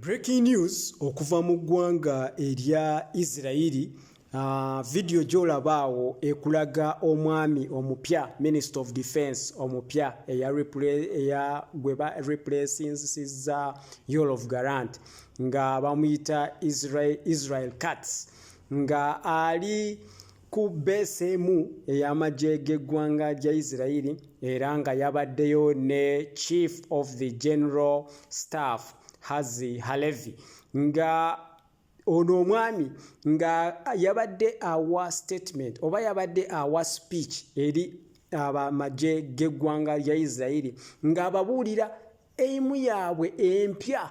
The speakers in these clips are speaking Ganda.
Breaking news okuva mu ggwanga erya Izalaili. Video gy'olabaawo ekulaga omwami omupya Minister of Defense omupya gwe replacinsiza Yoav Gallant nga bamuyita Israel Katz nga ali ku base emu ey'amagye g'eggwanga lya Izalaili era nga yabaddeyo ne Chief of the General Staff Halevi nga ono omwami nga yabadde awa statement oba yabadde awa speech eri abamagye g'eggwanga lya Izalaili nga ababuulira eimu yaabwe empya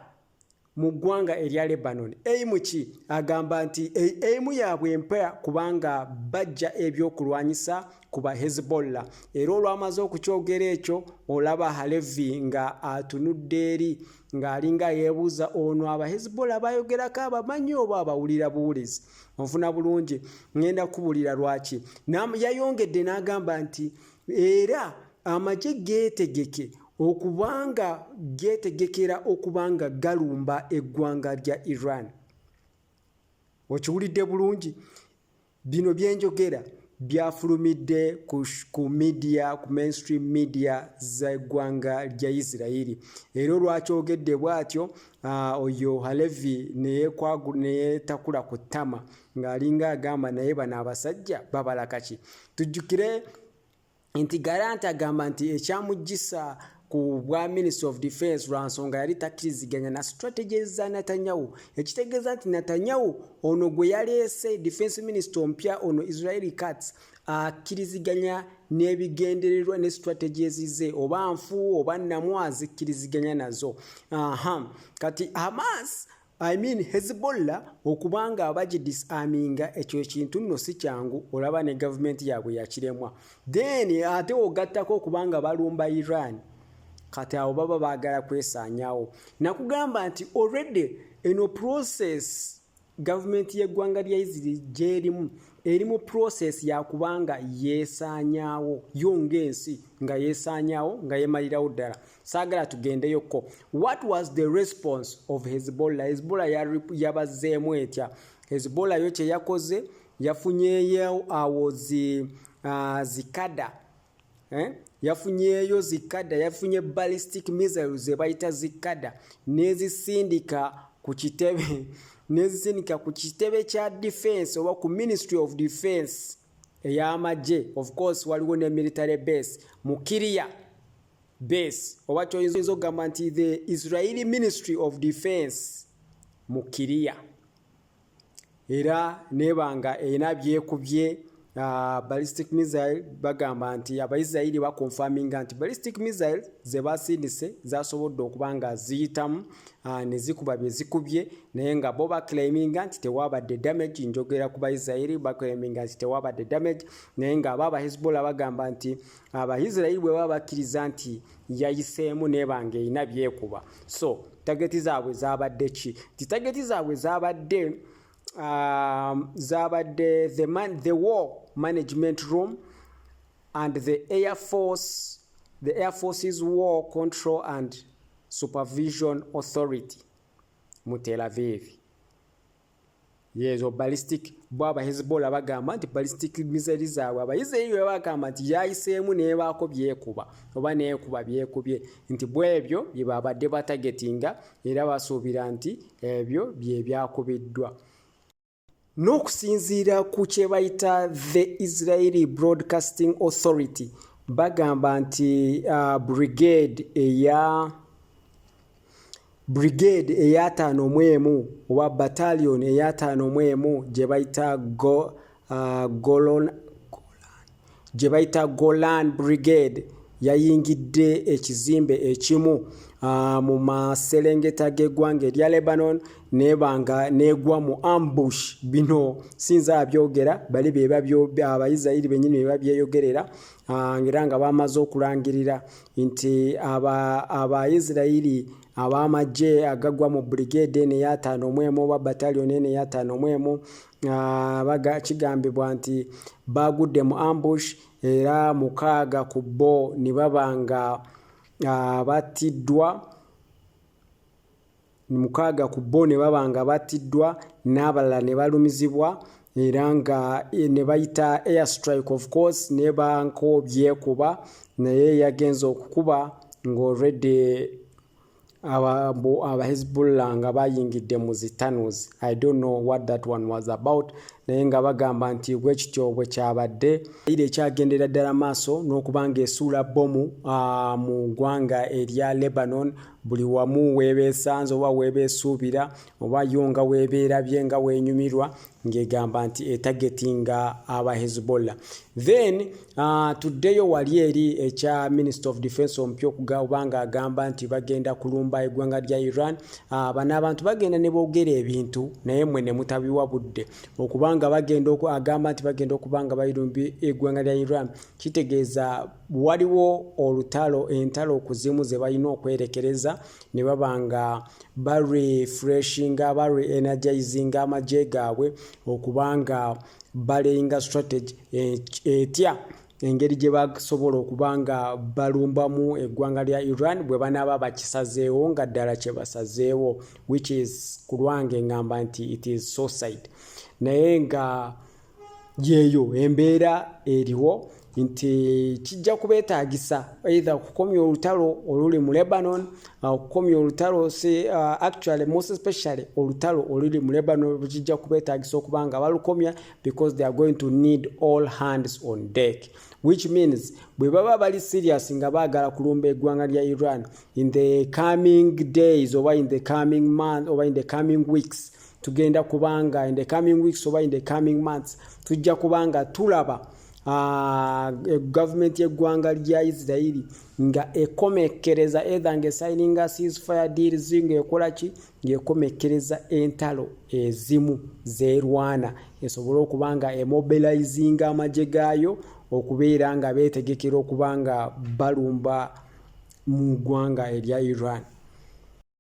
mu ggwanga erya Lebanon. Eimu ki? Agamba nti eimu yaabwe empya kubanga bajja ebyokulwanyisa kuba Hezbollah. Era olwamaze okukyogera ekyo olaba Halevi nga atunudde eri ng'alinga yeebuuza ono aba Hezbollah bayogerako abamanyi oba abawulira buwulizi. Onfuna bulungi, ngenda kubuulira lwaki. Yayongedde n'agamba nti era amagye geetegeke geetegekera okubanga galumba eggwanga lya Iran. Okiwulidde bulungi? Bino byenjogera byafulumidde ku media, ku mainstream media z'eggwanga lya Izalaili. Era olwakyogedde bw'atyo oyo Halevi neyeetakula ku ttama ng'alinga agamba naye bano abasajja babalaka ki? Tujjukire nti Gallant agamba nti ekyamugisa ku bwa Minister of Defense lwa nsonga yali takkiriziganya na strategies za Netanyahu. Ekitegeeza nti Netanyahu ono gwe yaleese Defense Minister ompya ono Israel Katz akkiriziganya n'ebigendererwa ne strategies ze oba nfu oba namwazi akkiriziganya nazo. Kati Hamas Hezbollah okubanga abagidisarminga ekyo ekintu nno si kyangu, olaba ne government yaabwe yakiremwa. Then ate ogattako okubanga balumba Iran. Kati abo baba baagala kwesaanyawo. Nakugamba nti already eno process government y'eggwanga lya Izalaili gy'erimu eri mu process ya kubanga yeesaanyawo yo ng'ensi nga yeesaanyawo nga yeemalirawo ddala. Saagala tugendeyokko. What was the response of Hezbollah? Hezbollah yabazzeemu etya? Hezbollah yo kye yakoze yafunyeeyo awo zikada. Yafunyeeyo zikada, yafunye ballistic missiles ze bayita zikada nezisindika ku kitebe kya defense oba ku Ministry of Defense ey'amagye. Of course waliwo ne military base mu Kiria base oba kyoyinza okugamba nti the Israeli Ministry of Defense mu Kiria. Era nebanga erina byekubye ballistic missile bagamba nti Abaisirairi bakonfaminga nti ballistic missile ze basindise zasobodde okubanga ziyitamu ne zikuba bye zikubye naye nga bo baclaiminga nti tewabadde damage. Njogera ku Baisirairi baclaiminga nti tewabadde damage naye nga aba Hezbollah bagamba nti Abaisirairi bwe baba bakkiriza nti yayiseemu nebanga erina byekuba. So tageti zaabwe zabadde ki? Tageti zaabwe zabadde the war management room and the Air Force's War Control and Supervision Authority mu Tel Aviv. Yezo ballistic bwaba Hezbollah bagamba nti ballistic missiles zaabwe Abaisirairi bagamba nti yayiseemu nebaako byekuba oba neekuba byekubye nti bwebyo bye babadde batagetinga era basuubira nti ebyo bye byakubiddwa. N'okusinziira ku kye bayita the Israeli Broadcasting Authority bagamba nti brigade eya 51 oba battalion eya 51 gye bayita Golan Brigade yayingidde ekizimbe ekimu mu maserengeta g'eggwanga erya Lebanon nebanga negwa mu ambush. Bino sinza abyogera bali Abaisirairi bennyini bye babyeyogerera era nga bamaze okulangirira nti Abaisirairi ab'amagye agagwa mu brigade eno eya 51 oba battalion eno eya 51 kigambibwa nti bagudde mu ambush era 6 ku bo ne babanga battiddwa mukaaga ku bo ne baba nga battiddwa n'abalala ne balumizibwa era nga ne bayita air strike of course ne bankobyekuba naye yagenza okukuba ng'already aba Hezbollah nga bayingidde mu zitunnels. I don't know what that one was about. Naye nga bagamba nti bwekityo bwe kyabadde ire ekyagendera ddala maaso n'okubanga esuula bomu mu ggwanga erya Lebanon buli wamu weebeesanze oba weebeesuubira oba yo nga weebeerabye nga weenyumirwa ng'egamba nti etagetinga aba Hezbollah. Then tuddeyo wali eri ekya Minister of Defense omupya okugamba agamba nti bagenda kulumba eggwanga lya Iran. Bano abantu bagenda ne boogera ebintu naye mwe ne mutabiwa budde okubanga bagenda agamba nti bagenda okubanga bayirumbi eggwanga lya Iran. Kitegeeza waliwo entalo okuzimu ze balina okwerekereza ne babanga barefreshinga barenergizing amagye gaabwe okubanga balenga strategy etya engeri gye basobola okubanga balumbamu eggwanga lya Iran bwe banaaba bakisazeewo nga ddala kye basazeewo, which is ku lwange ngamba nti it is suicide. Naye nga yeeyo embeera eriwo nti kijja kubeetaagisa either kukomya olutalo oluli mu Lebanon, kukomya olutalo actually most especially olutalo oluli mu Lebanon kijja kubeetaagisa okubanga balukomya because they are going to need all hands on deck, which means bwe baba bali serious nga baagala kulumba eggwanga lya Iran in the coming days oba in the coming month oba in the coming weeks tugenda kubanga in the coming weeks oba in the coming months tujja kubanga tulaba government y'eggwanga lya Israeli nga ekomekereza either nga signing ceasefire deals ng'ekola ki ng'ekomekereza entalo ezimu z'erwana esobola okubanga emobilizing amagye gaayo okubeera nga beetegekera okubanga balumba mu ggwanga erya Iran.